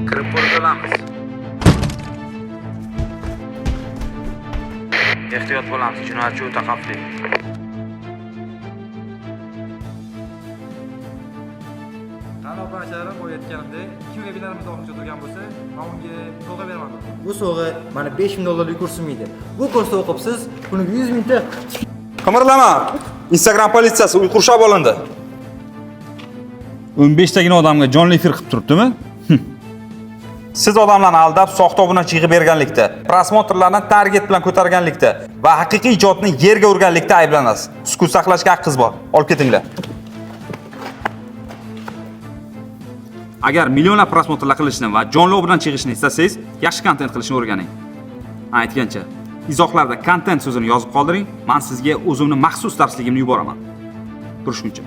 Kirib ko'rib olamiz. Ehtiyot bo'lamiz, jinoyatchi o'ta xavfli. Qani operatsiyalar bo'layotganimda kim evlarimizda oxirgi o'tirgan bo'lsa, men unga sovg'a beraman. Bu sovg'a mana $5000 ko'rsinmaydi. Bu kursda o'qib siz kuniga 100 mingta Qimirlama. Instagram politsiyasi uy qurshab olindi. 15 tagina odamga jonli efir qilib turibdimi? Siz odamlarni aldab, soxta obunachi yig'ib berganlikda, prosmotrlarni target bilan ko'targanlikda va haqiqiy ijodni yerga urganlikda ayblanasiz. Sukut saqlashga haqqingiz bor. Olib ketinglar. Agar millionlab prosmotrlar qilishni va jonli obunachi yig'ishni istasangiz, yaxshi kontent qilishni o'rganing. Aytgancha, izohlarda kontent so'zini yozib qoldiring, men sizga o'zimni maxsus darsligimni yuboraman. Ko'rishguncha.